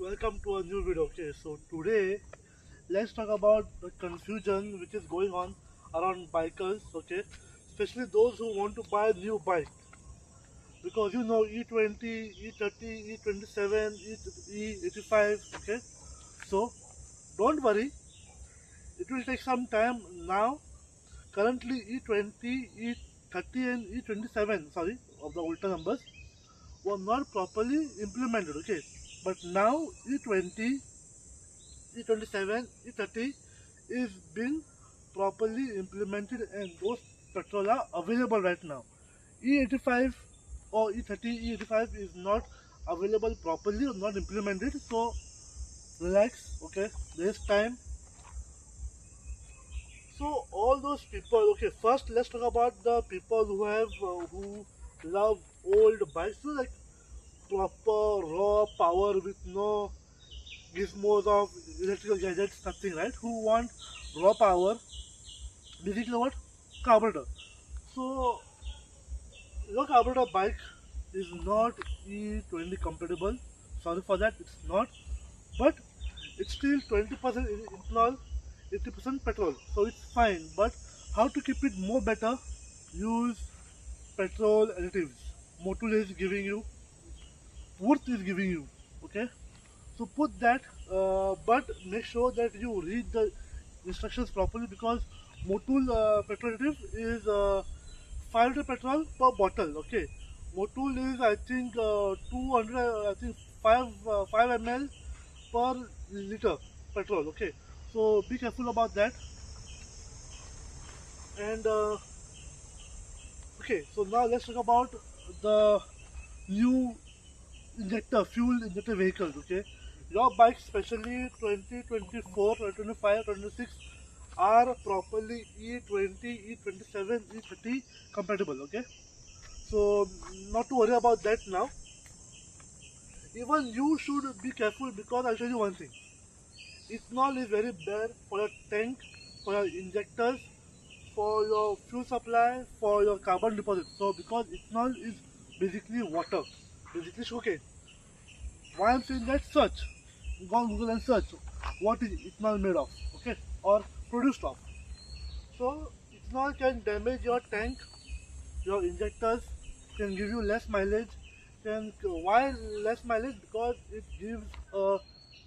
welcome to a new video. Okay, so today let's talk about the confusion which is going on around bikers. Okay, especially those who want to buy a new bike because E20, E30, E27, E85. Okay, so don't worry, it will take some time now. Currently, E20, E30, and E27, sorry, of the older numbers were not properly implemented. Okay, but now E20, E27, E30 is being properly implemented and those petrol are available right now. E85 or E30, E85 is not available properly or not implemented, so relax. Okay, there's time. So all those people, okay, first let's talk about the people who love old bikes, so like proper raw power with no gizmos of electrical gadgets, nothing, right? Who want raw power, basically what? Carburetor. So your carburetor bike is not E20 compatible. Sorry for that, it's not. But it's still 20% ethanol, 80% petrol. So it's fine. But how to keep it more better? Use petrol additives. Motul is giving you, Worth is giving you. Okay. So put that, but make sure that you read the instructions properly because Motul petrol additive is 5 liter petrol per bottle. Okay, Motul is I think 200, I think 5 ml per liter petrol. Okay, so be careful about that. And okay, so now let's talk about the new fuel injector vehicles. Okay, your bikes, especially 2024, 2025, 2026, are properly E20, E27, E30 compatible. Okay, so not to worry about that now. Even you should be careful because I'll tell you one thing. Ethanol is very bad for your tank, for your injectors, for your fuel supply, for your carbon deposit. So because ethanol is basically water, basically sugarcane. Why I'm saying that? Search. Go on Google and search what is ethanol made of, okay, or produced of. So ethanol can damage your tank, your injectors, can give you less mileage. Can Why less mileage? Because it gives a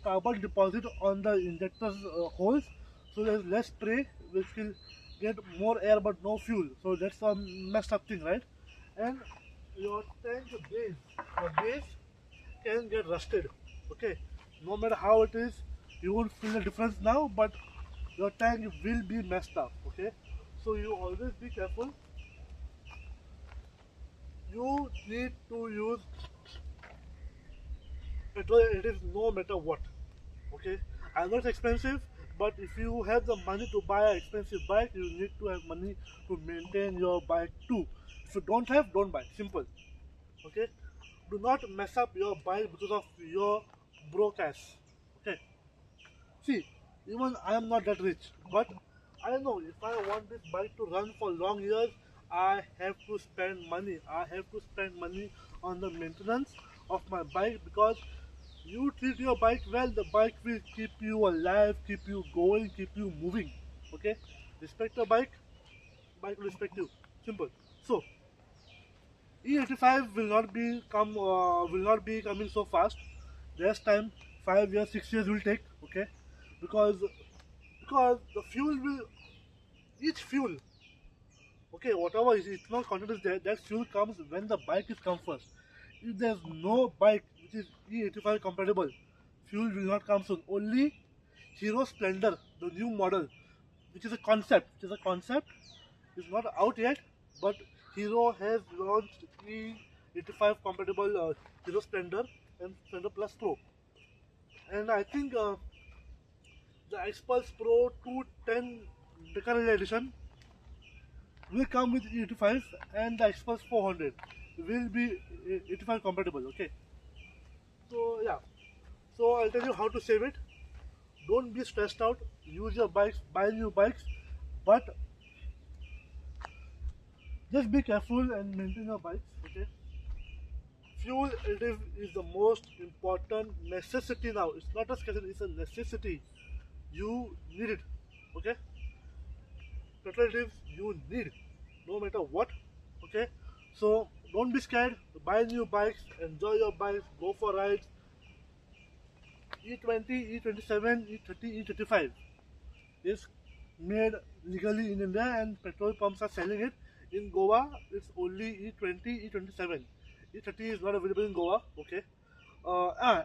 carbon deposit on the injector's holes, so there's less spray, which will get more air but no fuel. So that's a messed up thing, right? And your tank base, your base can get rusted. Okay, no matter how it is, you won't feel the difference now, but your tank will be messed up. Okay, so you always be careful. You need to use petrol additives no matter what. Okay, I know it's expensive, but if you have the money to buy an expensive bike, you need to have money to maintain your bike too. If you don't have, don't buy. Simple. Okay, do not mess up your bike because of your broke ass. Okay, see, even I am not that rich, but I know if I want this bike to run for long years, I have to spend money. I have to spend money on the maintenance of my bike because you treat your bike well, the bike will keep you alive, keep you going, keep you moving. Okay? Respect your bike will respect you. Simple. So E85 will not be coming so fast. There's time, 5 years, 6 years will take. Okay, because the fuel will each fuel. Okay, whatever is ethanol content is there, that fuel comes when the bike is come first. If there's no bike which is E85 compatible, fuel will not come soon. Only Hero Splendor, the new model, which is not out yet, but Hero has launched E85 compatible Hero Splendor and Splendor Plus Pro. And I think the Xpulse Pro 210 Decarrelli edition will come with E85 and the Xpulse 400 will be 85 compatible. Okay, so yeah, so I'll tell you how to save it. Don't be stressed out. Use your bikes, buy new bikes, but just be careful and maintain your bikes. Okay, fuel additive is the most important necessity now. It's not a scarcity, it's a necessity. You need it. Okay? Petrol additives you need no matter what. Okay? So don't be scared. Buy new bikes, enjoy your bikes, go for rides. E20, E27, E30, E35 is made legally in India and petrol pumps are selling it. In Goa, it's only E20, E27. E30 is not available in Goa. Okay.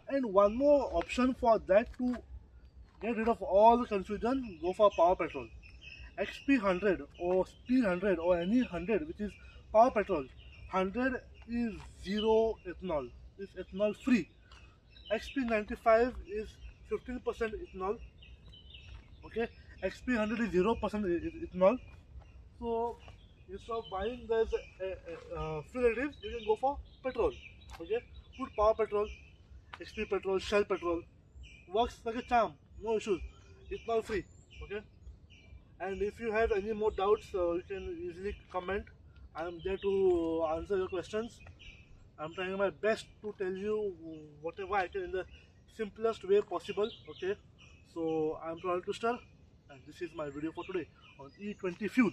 And one more option for that to get rid of all the confusion, go for power petrol. XP100 or Speed 100 or any 100 which is power petrol. 100 is zero ethanol. It's ethanol free. XP95 is 15% ethanol. Okay, XP100 is 0% ethanol. So instead of buying those fuel additives, you can go for petrol. Okay, put power petrol, XP petrol, Shell petrol, works like a charm, no issues. Ethanol free. Okay, and if you have any more doubts, you can easily comment. I am there to answer your questions. I'm trying my best to tell you whatever I can in the simplest way possible. Okay, so I'm Ronald Twister, and this is my video for today on E20 Fuel.